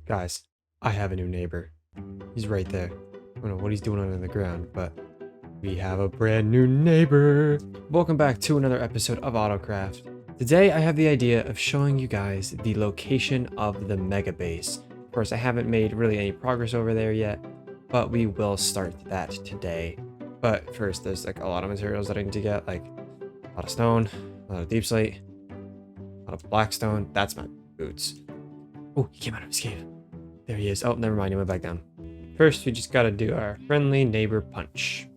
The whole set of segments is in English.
Guys, I have a new neighbor. He's right there. I don't know what he's doing under the ground, but we have a brand new neighbor. Welcome back to another episode of Autocraft. Today I have the idea of showing you guys the location of the mega base. Of course, I haven't made really any progress over there yet, but we will start that today. But first, there's like a lot of materials that I need to get, like a lot of stone, a lot of deep slate, a lot of blackstone. That's my boots. Oh, he came out of his cave. There he is. Oh, never mind. He went back down. First, we just gotta do our friendly neighbor punch.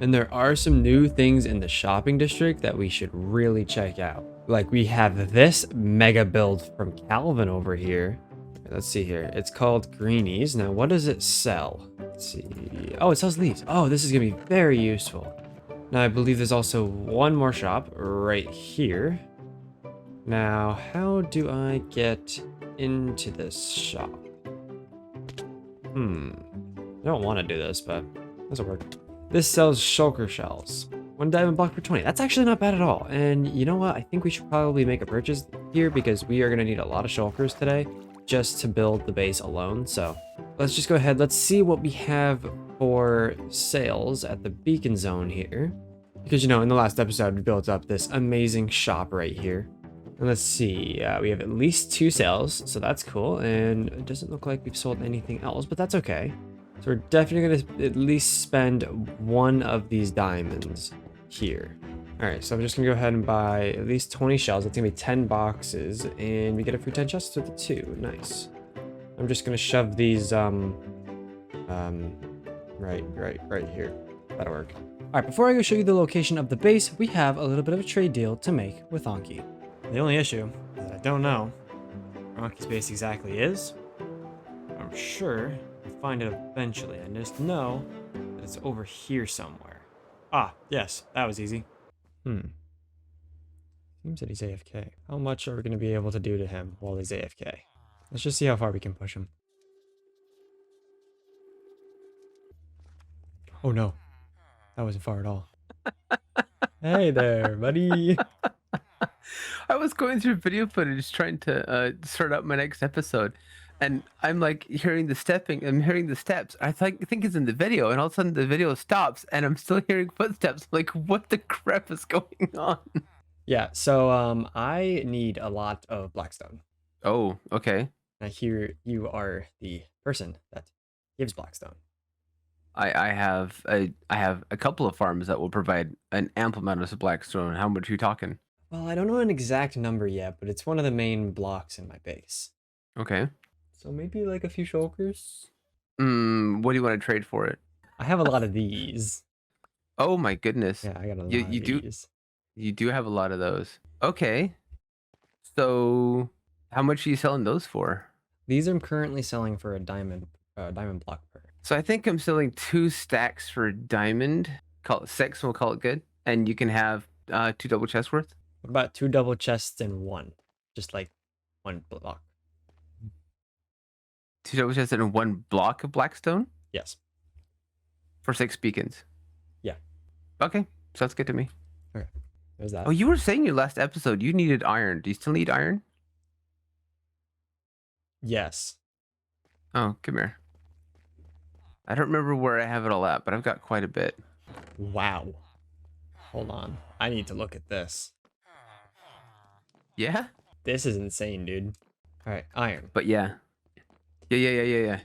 And there are some new things in the shopping district that we should really check out. Like we have this mega build from Calvin over here. Let's see here. It's called Greenies. Now, what does it sell? Let's see. Oh, it sells leaves. Oh, this is gonna be very useful. Now, I believe there's also one more shop right here. Now, how do I get into this shop? I don't want to do this, but this will work. This sells shulker shells. 1 diamond block per 20. That's actually not bad at all. And you know what? I think we should probably make a purchase here because we are going to need a lot of shulkers today just to build the base alone. So let's just go ahead. Let's see what we have for sales at the beacon zone here. Because, you know, in the last episode, we built up this amazing shop right here. And let's see, we have at least 2 sales, so that's cool. And it doesn't look like we've sold anything else, but that's okay. So we're definitely going to at least spend 1 of these diamonds here. All right, so I'm just going to go ahead and buy at least 20 shells. That's going to be 10 boxes, and we get a free 10 chests with the 2. Nice. I'm just going to shove these, right here. That'll work. All right, before I go show you the location of the base, we have a little bit of a trade deal to make with Anki. The only issue is that I don't know where Anki's base exactly is. I'm sure we'll find it eventually. I just know that it's over here somewhere. Ah, yes, that was easy. Seems that he's AFK. How much are we going to be able to do to him while he's AFK? Let's just see how far we can push him. Oh no, that wasn't far at all. Hey there, buddy. I was going through video footage trying to start up my next episode, and I'm like hearing the stepping. I'm hearing the steps. I think it's in the video, and all of a sudden the video stops, and I'm still hearing footsteps. I'm like, what the crap is going on? Yeah, so I need a lot of blackstone. Oh, okay. I hear you are the person that gives blackstone. I have a couple of farms that will provide an ample amount of blackstone. How much are you talking? Well, I don't know an exact number yet, but it's one of the main blocks in my base. Okay. So maybe like a few shulkers? What do you want to trade for it? I have a lot of these. Oh my goodness. Yeah, I got a lot You of these. you do have a lot of those. Okay. So how much are you selling those for? These I'm currently selling for a diamond block per. So I think I'm selling 2 stacks for diamond. Call it 6, we'll call it good. And you can have 2 double chests worth. What about 2 double chests and 1? Just like 1 block. 2 double chests and 1 block of blackstone? Yes. For 6 beacons. Yeah. Okay, sounds good to me. Okay. There's that. Oh, you were saying your last episode you needed iron. Do you still need iron? Yes. Oh, come here. I don't remember where I have it all at, but I've got quite a bit. Wow. Hold on. I need to look at this. Yeah? This is insane, dude. All right, iron. But yeah. Yeah.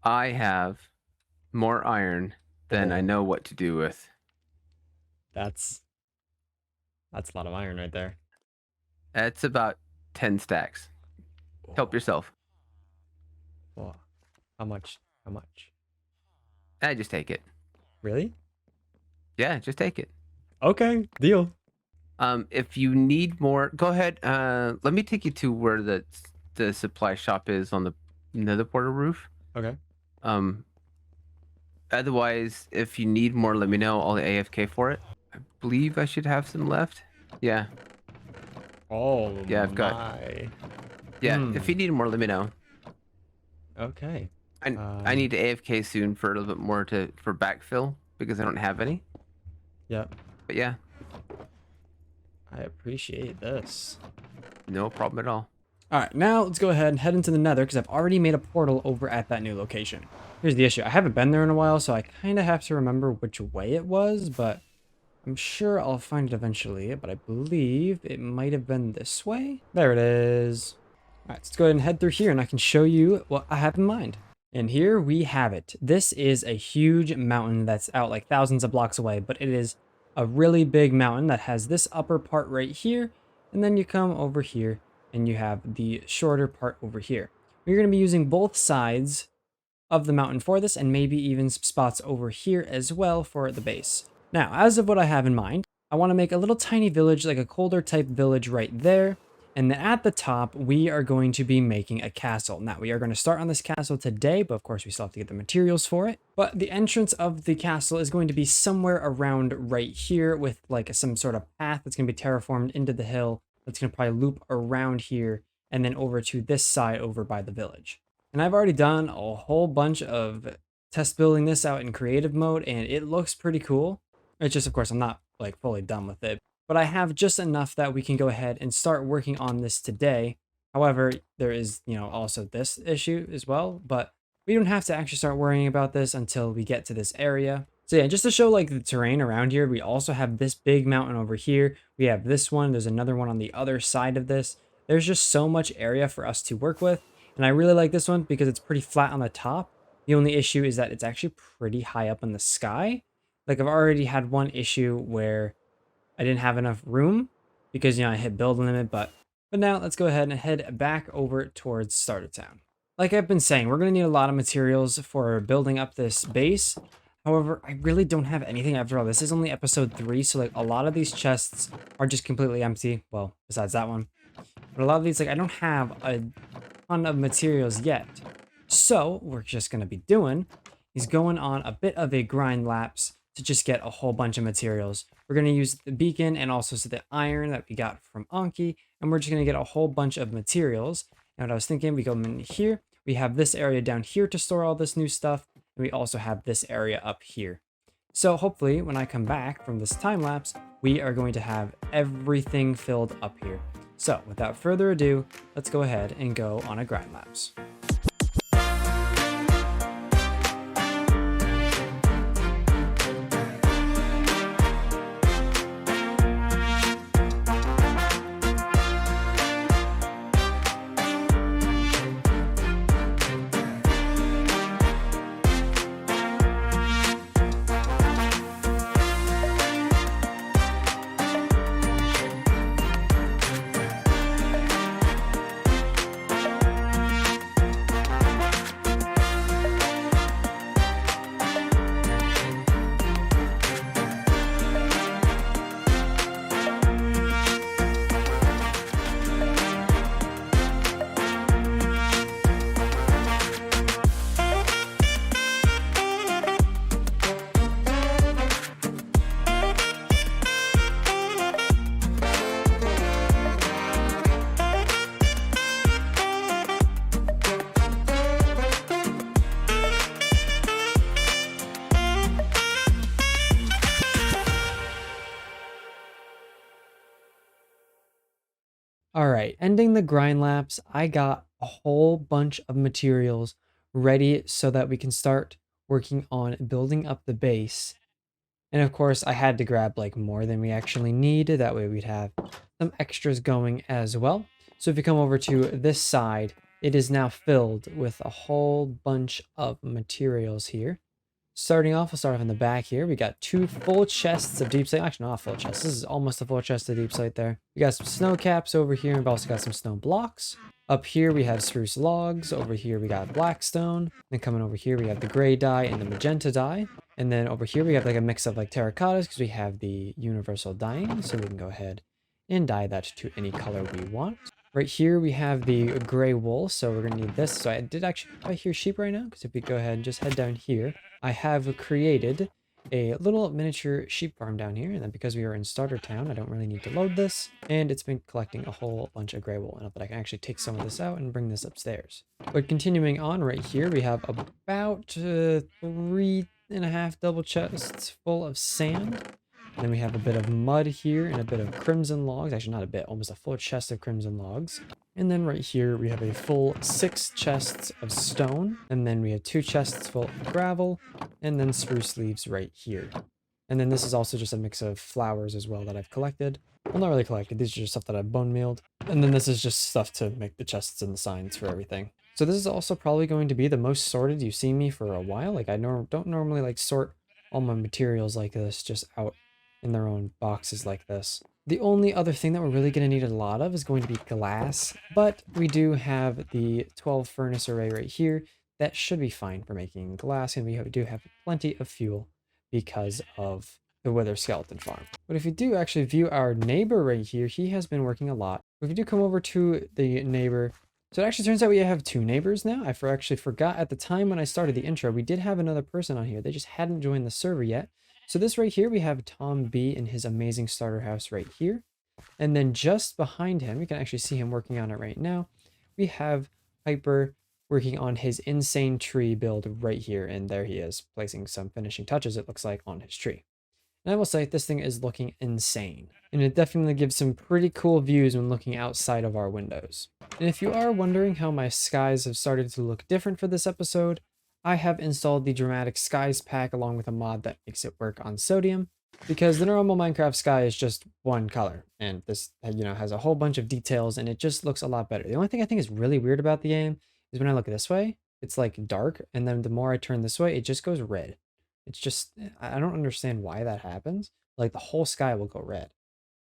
I have more iron than I know what to do with. That's a lot of iron right there. That's about 10 stacks. Help yourself. Well, how much? How much? I just take it. Really? Yeah, just take it. Okay, deal. If you need more, go ahead. Let me take you to where the supply shop is on the nether portal roof. Okay. Otherwise, if you need more, let me know. I'll AFK for it. I believe I should have some left. Yeah. Oh, yeah, I've got. Yeah, if you need more, let me know. Okay. I need to AFK soon for a little bit more for backfill because I don't have any. Yep. But yeah. I appreciate this. No problem at all. All right, now let's go ahead and head into the nether because I've already made a portal over at that new location. Here's the issue. I haven't been there in a while, so I kind of have to remember which way it was, but I'm sure I'll find it eventually. But I believe it might have been this way. There it is. All right, let's go ahead and head through here and I can show you what I have in mind. And here we have it. This is a huge mountain that's out like thousands of blocks away, but it is a really big mountain that has this upper part right here. And then you come over here and you have the shorter part over here. We're going to be using both sides of the mountain for this and maybe even some spots over here as well for the base. Now, as of what I have in mind, I want to make a little tiny village, like a colder type village right there. And then at the top, we are going to be making a castle. Now, we are going to start on this castle today, but of course we still have to get the materials for it. But the entrance of the castle is going to be somewhere around right here with like some sort of path that's going to be terraformed into the hill. That's going to probably loop around here and then over to this side over by the village. And I've already done a whole bunch of test building this out in creative mode and it looks pretty cool. It's just, of course, I'm not like fully done with it, but I have just enough that we can go ahead and start working on this today. However, there is, also this issue as well, but we don't have to actually start worrying about this until we get to this area. So yeah, just to show like the terrain around here, we also have this big mountain over here. We have this one. There's another one on the other side of this. There's just so much area for us to work with. And I really like this one because it's pretty flat on the top. The only issue is that it's actually pretty high up in the sky. Like I've already had one issue where I didn't have enough room because, I hit build limit, but now let's go ahead and head back over towards Starter Town. Like I've been saying, we're going to need a lot of materials for building up this base. However, I really don't have anything after all. This is only episode 3, so like a lot of these chests are just completely empty. Well, besides that one. But a lot of these, like I don't have a ton of materials yet. So what we're just going to be doing is going on a bit of a grind lapse to just get a whole bunch of materials. We're going to use the beacon and also the iron that we got from Anki, and we're just going to get a whole bunch of materials. And what I was thinking, we go in here, we have this area down here to store all this new stuff, and we also have this area up here. So hopefully when I come back from this time lapse, we are going to have everything filled up here. So without further ado, let's go ahead and go on a grind lapse. All right, ending the grind lapse, I got a whole bunch of materials ready so that we can start working on building up the base. And of course, I had to grab like more than we actually need. That way we'd have some extras going as well. So if you come over to this side, it is now filled with a whole bunch of materials here. Starting off, we'll start off in the back here. We got 2 full chests of deep slate. Actually, not a full chest. This is almost a full chest of deep slate there. We got some snow caps over here. We've also got some snow blocks. Up here, we have spruce logs. Over here, we got blackstone. Then coming over here, we have the gray dye and the magenta dye. And then over here, we have like a mix of like terracottas because we have the universal dyeing. So we can go ahead and dye that to any color we want. Right here, we have the gray wool. So we're going to need this. So I did actually, do I hear sheep right now? Because if we go ahead and just head down here, I have created a little miniature sheep farm down here. And then because we are in Starter Town, I don't really need to load this. And it's been collecting a whole bunch of gray wool. And I can actually take some of this out and bring this upstairs. But continuing on right here, we have about 3.5 double chests full of sand. And then we have a bit of mud here and a bit of crimson logs. Actually, not a bit, almost a full chest of crimson logs. And then right here, we have a full 6 chests of stone. And then we have 2 chests full of gravel. And then spruce leaves right here. And then this is also just a mix of flowers as well that I've collected. Well, not really collected. These are just stuff that I've bone mealed. And then this is just stuff to make the chests and the signs for everything. So this is also probably going to be the most sorted you've seen me for a while. Like I don't normally like sort all my materials like this just out in their own boxes like this. The only other thing that we're really going to need a lot of is going to be glass, but we do have the 12 furnace array right here. That should be fine for making glass, and we do have plenty of fuel because of the Wither Skeleton Farm. But if you do actually view our neighbor right here, he has been working a lot. If you do come over to the neighbor, so it actually turns out we have 2 neighbors now. I actually forgot at the time when I started the intro, we did have another person on here. They just hadn't joined the server yet. So this right here, we have Tom B in his amazing starter house right here. And then just behind him, you can actually see him working on it right now. We have Hyper working on his insane tree build right here. And there he is, placing some finishing touches, it looks like, on his tree. And I will say this thing is looking insane. And it definitely gives some pretty cool views when looking outside of our windows. And if you are wondering how my skies have started to look different for this episode, I have installed the Dramatic Skies pack along with a mod that makes it work on sodium, because the normal Minecraft sky is just one color, and this, has a whole bunch of details, and it just looks a lot better. The only thing I think is really weird about the game is when I look this way, it's like dark, and then the more I turn this way, it just goes red. It's just, I don't understand why that happens. Like the whole sky will go red.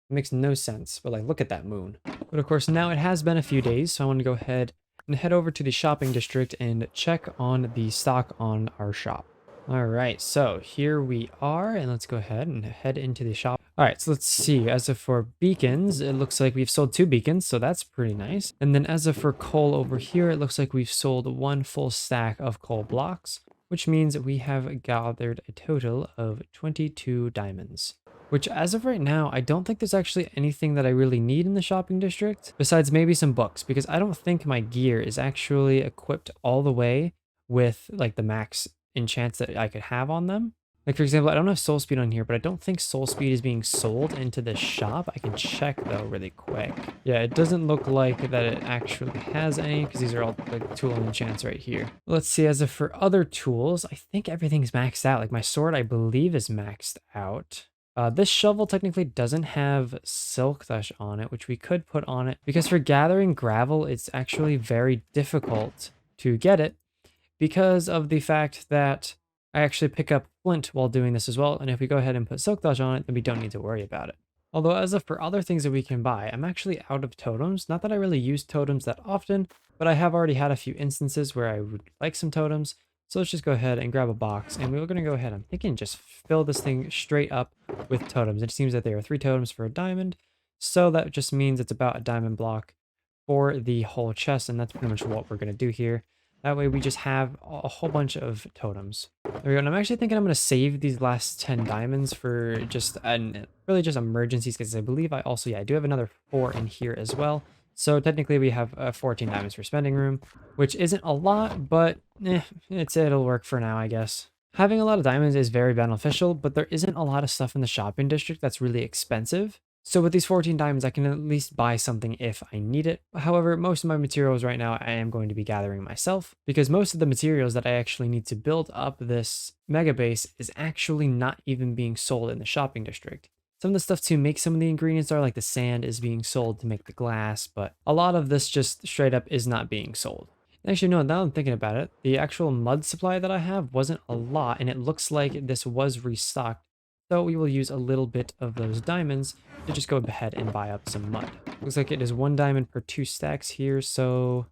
It makes no sense, but like, look at that moon. But of course, now it has been a few days, so I want to go ahead and head over to the shopping district and check on the stock on our shop. All right, so here we are, and let's go ahead and head into the shop. All right, so let's see. As of for beacons, it looks like we've sold 2 beacons, so that's pretty nice. And then as of for coal over here, it looks like we've sold 1 full stack of coal blocks, which means we have gathered a total of 22 diamonds. Which, as of right now, I don't think there's actually anything that I really need in the shopping district, besides maybe some books, because I don't think my gear is actually equipped all the way with, like, the max enchants that I could have on them. Like, for example, I don't have soul speed on here, but I don't think soul speed is being sold into this shop. I can check, though, really quick. Yeah, it doesn't look like that it actually has any, because these are all, like, tool enchants right here. Let's see, as of for other tools, I think everything's maxed out. Like, my sword, I believe, is maxed out. This shovel technically doesn't have silk touch on it, which we could put on it, because for gathering gravel, it's actually very difficult to get it because of the fact that I actually pick up flint while doing this as well. And if we go ahead and put silk touch on it, then we don't need to worry about it. Although as of for other things that we can buy, I'm actually out of totems. Not that I really use totems that often, but I have already had a few instances where I would like some totems. So let's just go ahead and grab a box, and we're going to go ahead, I'm thinking, just fill this thing straight up with totems. It seems that there are 3 totems for a diamond, so that just means it's about a diamond block for the whole chest, and that's pretty much what we're going to do here. That way we just have a whole bunch of totems. There we go, and I'm actually thinking I'm going to save these last 10 diamonds for just, really just emergencies, because I believe I do have another 4 in here as well. So technically we have 14 diamonds for spending room, which isn't a lot, but it'll work for now, I guess. Having a lot of diamonds is very beneficial, but there isn't a lot of stuff in the shopping district that's really expensive. So with these 14 diamonds, I can at least buy something if I need it. However, most of my materials right now I am going to be gathering myself, because most of the materials that I actually need to build up this mega base is actually not even being sold in the shopping district. Some of the stuff to make some of the ingredients are like the sand is being sold to make the glass, but a lot of this just straight up is not being sold. Actually, no, now I'm thinking about it, the actual mud supply that I have wasn't a lot, and it looks like this was restocked. So we will use a little bit of those diamonds to just go ahead and buy up some mud. Looks like it is 1 diamond per 2 stacks here, so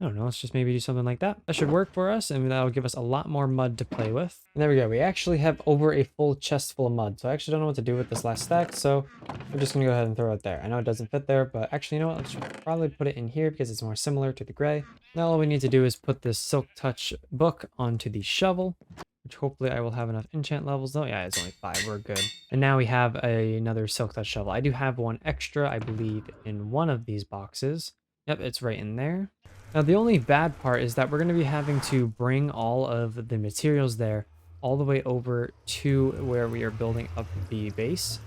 I don't know, let's just maybe do something like that. That should work for us, and that'll give us a lot more mud to play with. And there we go. We actually have over a full chest full of mud, so I actually don't know what to do with this last stack, so we're just going to go ahead and throw it there. I know it doesn't fit there, but actually, you know what? Let's probably put it in here because it's more similar to the gray. Now all we need to do is put this Silk Touch book onto the shovel, which hopefully I will have enough enchant levels. Oh, yeah, it's only 5. We're good. And now we have another Silk Touch shovel. I do have one extra, I believe, in one of these boxes. Yep, it's right in there. Now, the only bad part is that we're going to be having to bring all of the materials there all the way over to where we are building up the base.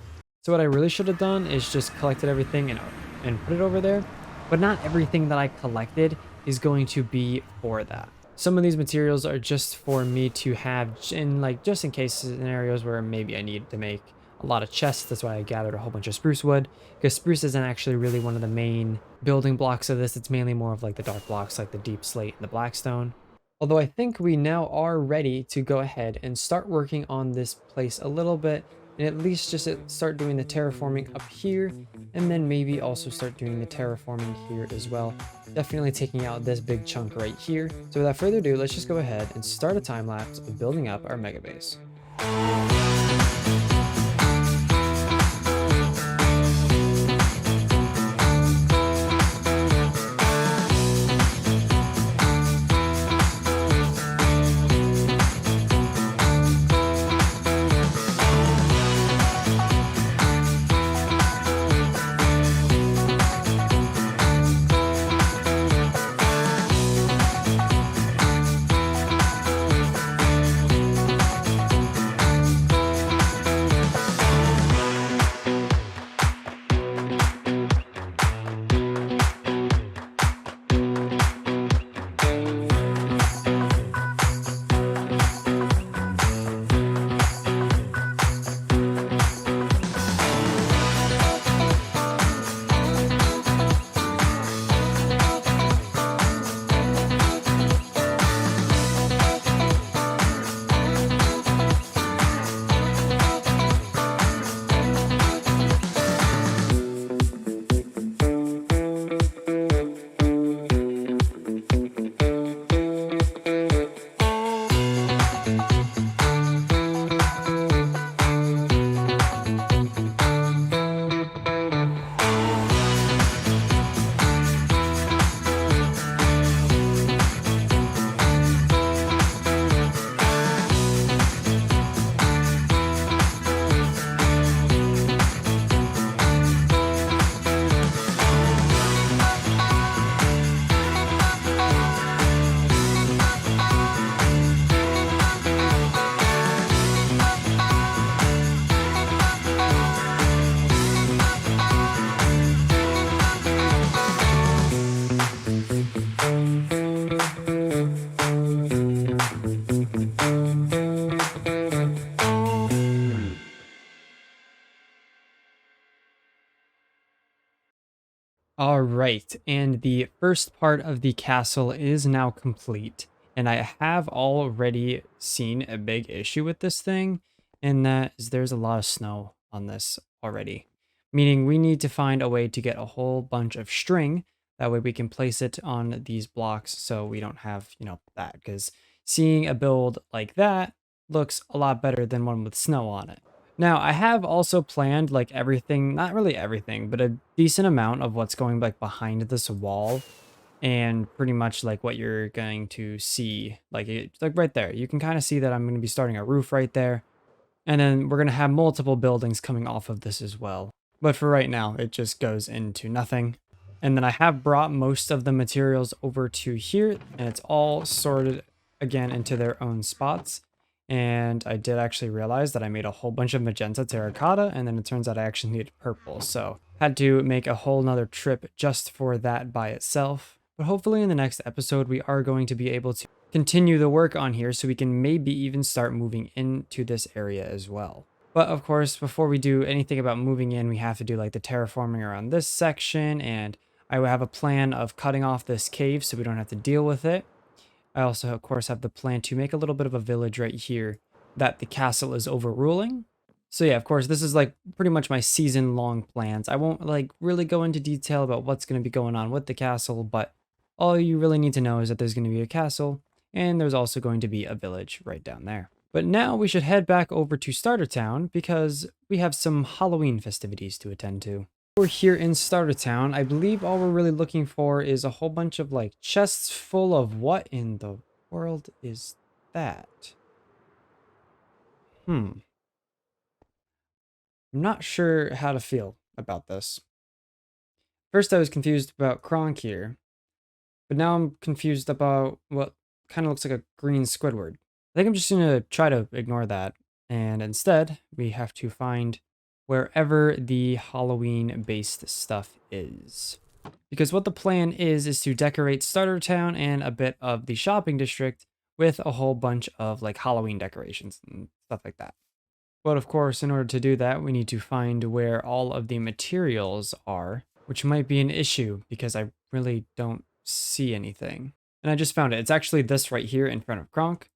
So what I really should have done is just collected everything and put it over there. but not everything that I collected is going to be for that. Some of these materials are just for me to have in like just in case scenarios where maybe I need to make a lot of chests. That's why I gathered a whole bunch of spruce wood, because spruce isn't actually really one of the main building blocks of this. It's mainly more of like the dark blocks like the deep slate and the blackstone. Although I think we now are ready to go ahead and start working on this place a little bit, and at least just start doing the terraforming up here, and then maybe also start doing the terraforming here as well. Definitely taking out this big chunk right here. So without further ado, let's just go ahead and start a time lapse of building up our mega base. All right, and the first part of the castle is now complete, and I have already seen a big issue with this thing, and that is there's a lot of snow on this already, meaning we need to find a way to get a whole bunch of string. That way we can place it on these blocks so we don't have, that, because seeing a build like that looks a lot better than one with snow on it. Now, I have also planned like everything, not really everything, but a decent amount of what's going like behind this wall and pretty much like what you're going to see like like right there. You can kind of see that I'm going to be starting a roof right there. And then we're going to have multiple buildings coming off of this as well. But for right now, it just goes into nothing. And then I have brought most of the materials over to here, and it's all sorted again into their own spots. And I did actually realize that I made a whole bunch of magenta terracotta, and then it turns out I actually needed purple. So had to make a whole nother trip just for that by itself. But hopefully in the next episode, we are going to be able to continue the work on here so we can maybe even start moving into this area as well. But of course, before we do anything about moving in, we have to do like the terraforming around this section, and I have a plan of cutting off this cave so we don't have to deal with it. I also, of course, have the plan to make a little bit of a village right here that the castle is overruling. So yeah, of course, this is like pretty much my season-long plans. I won't like really go into detail about what's going to be going on with the castle, but all you really need to know is that there's going to be a castle, and there's also going to be a village right down there. But now we should head back over to Starter Town because we have some Halloween festivities to attend to. We're here in Starter Town. I believe all we're really looking for is a whole bunch of like chests full of what in the world is that? I'm not sure how to feel about this. First I was confused about Kronk here, but now I'm confused about what kind of looks like a green Squidward. I think I'm just gonna try to ignore that, and instead we have to find wherever the Halloween based stuff is. Because what the plan is to decorate Starter Town and a bit of the shopping district with a whole bunch of like Halloween decorations and stuff like that. But of course, in order to do that, we need to find where all of the materials are, which might be an issue because I really don't see anything. And I just found it. It's actually this right here in front of Kronk.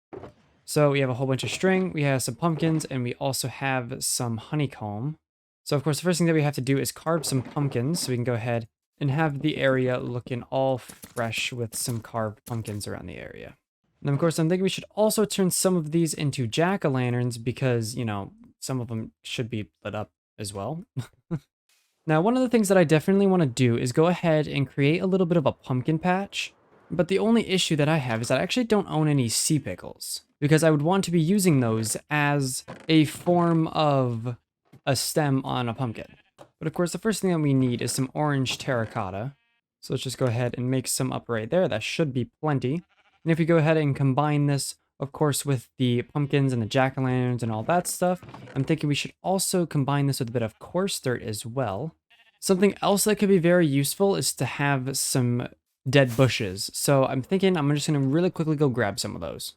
So we have a whole bunch of string, we have some pumpkins, and we also have some honeycomb. So of course, the first thing that we have to do is carve some pumpkins so we can go ahead and have the area looking all fresh with some carved pumpkins around the area. And of course, I'm thinking we should also turn some of these into jack-o'-lanterns because, you know, some of them should be lit up as well. Now, one of the things that I definitely want to do is go ahead and create a little bit of a pumpkin patch. But the only issue that I have is that I actually don't own any sea pickles because I would want to be using those as a form of a stem on a pumpkin. But of course, the first thing that we need is some orange terracotta. So let's just go ahead and make some up right there. That should be plenty. And if you go ahead and combine this, of course, with the pumpkins and the jack-o'-lanterns and all that stuff, I'm thinking we should also combine this with a bit of coarse dirt as well. Something else that could be very useful is to have some dead bushes. So I'm thinking I'm just going to really quickly go grab some of those.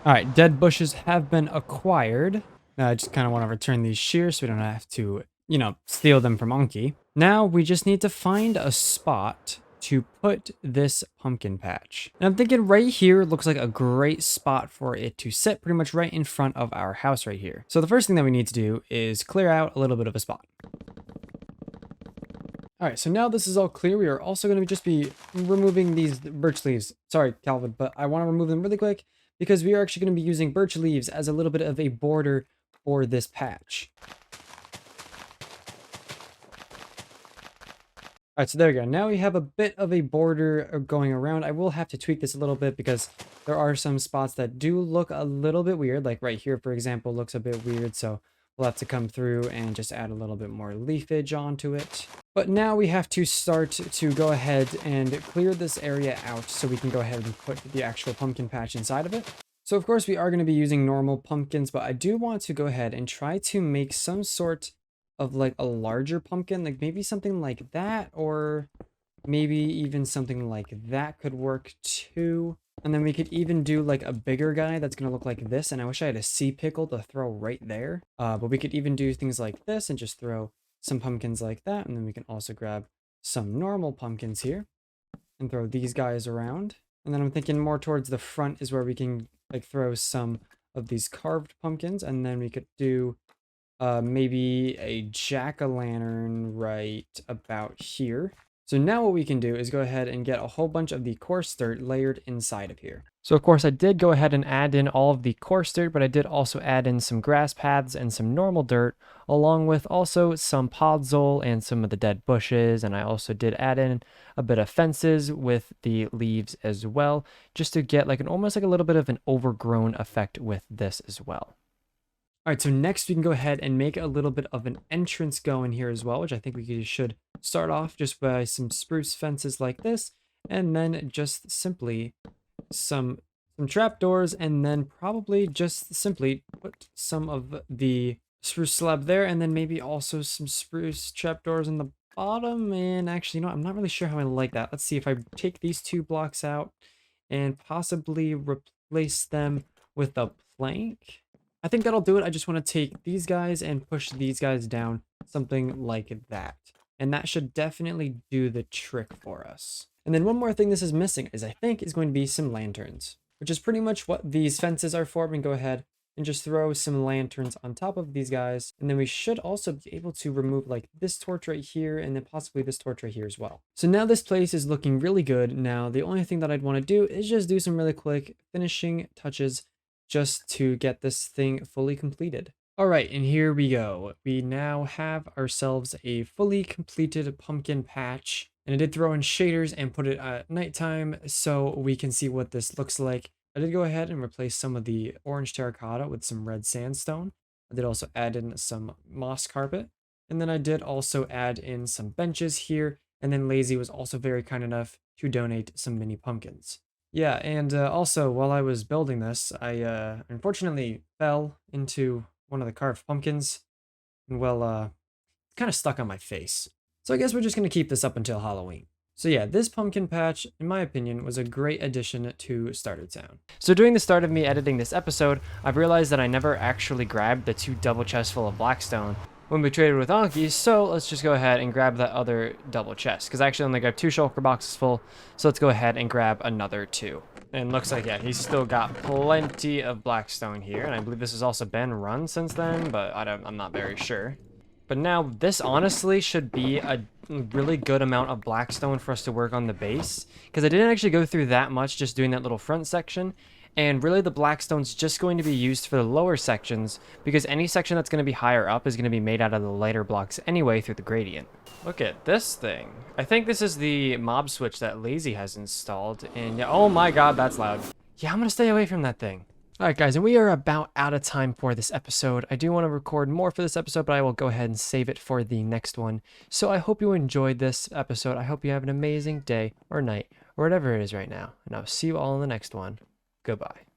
All right, dead bushes have been acquired. Now I just kind of want to return these shears so we don't have to, you know, steal them from Unky. Now we just need to find a spot to put this pumpkin patch. And I'm thinking right here looks like a great spot for it to sit, pretty much right in front of our house right here. So the first thing that we need to do is clear out a little bit of a spot. All right, so now this is all clear. We are also going to just be removing these birch leaves. Sorry, Calvin, but I want to remove them really quick because we are actually going to be using birch leaves as a little bit of a border for this patch. All right, so there we go. Now we have a bit of a border going around. I will have to tweak this a little bit because there are some spots that do look a little bit weird. Like right here, for example, looks a bit weird. So we'll have to come through and just add a little bit more leafage onto it. But now we have to start to go ahead and clear this area out so we can go ahead and put the actual pumpkin patch inside of it. So of course we are going to be using normal pumpkins, but I do want to go ahead and try to make some sort of like a larger pumpkin, like maybe something like that, or maybe even something like that could work too. And then we could even do like a bigger guy that's gonna look like this. And I wish I had a sea pickle to throw right there. But we could even do things like this and just throw some pumpkins like that. And then we can also grab some normal pumpkins here and throw these guys around. And then I'm thinking more towards the front is where we can like throw some of these carved pumpkins. And then we could do maybe a jack-o'-lantern right about here. So now what we can do is go ahead and get a whole bunch of the coarse dirt layered inside of here. So of course I did go ahead and add in all of the coarse dirt, but I did also add in some grass paths and some normal dirt, along with also some podzol and some of the dead bushes. And I also did add in a bit of fences with the leaves as well, just to get like almost like a little bit of an overgrown effect with this as well. All right, so next we can go ahead and make a little bit of an entrance going here as well, which I think we should start off just by some spruce fences like this, and then just simply some trapdoors, and then probably just simply put some of the spruce slab there, and then maybe also some spruce trapdoors in the bottom. And actually, you know, I'm not really sure how I like that. Let's see if I take these 2 blocks out and possibly replace them with a plank. I think that'll do it. I just want to take these guys and push these guys down, something like that. And that should definitely do the trick for us. And then one more thing this is missing is I think is going to be some lanterns, which is pretty much what these fences are for. We can go ahead and just throw some lanterns on top of these guys. And then we should also be able to remove like this torch right here and then possibly this torch right here as well. So now this place is looking really good. Now, the only thing that I'd want to do is just do some really quick finishing touches just to get this thing fully completed. All right, and here we go. We now have ourselves a fully completed pumpkin patch. And I did throw in shaders and put it at nighttime so we can see what this looks like. I did go ahead and replace some of the orange terracotta with some red sandstone. I did also add in some moss carpet. And then I did also add in some benches here. And then Lazy was also very kind enough to donate some mini pumpkins. Yeah, and also while I was building this, I unfortunately fell into one of the carved pumpkins. And well, kind of stuck on my face. So I guess we're just going to keep this up until Halloween. So yeah, this pumpkin patch, in my opinion, was a great addition to Starter Town. So during the start of me editing this episode, I've realized that I never actually grabbed the 2 double chests full of blackstone when we traded with Anki, so let's just go ahead and grab that other double chest, because I actually only grabbed 2 shulker boxes full, so let's go ahead and grab another 2. And looks like, yeah, he's still got plenty of blackstone here, and I believe this has also been run since then, but I'm not very sure. But now, this honestly should be a really good amount of blackstone for us to work on the base, because I didn't actually go through that much just doing that little front section, and really the blackstone's just going to be used for the lower sections, because any section that's going to be higher up is going to be made out of the lighter blocks anyway through the gradient. Look at this thing. I think this is the mob switch that Lazy has installed, and yeah, oh my god, that's loud. Yeah, I'm going to stay away from that thing. Alright guys, and we are about out of time for this episode. I do want to record more for this episode, but I will go ahead and save it for the next one. So I hope you enjoyed this episode. I hope you have an amazing day or night or whatever it is right now. And I'll see you all in the next one. Goodbye.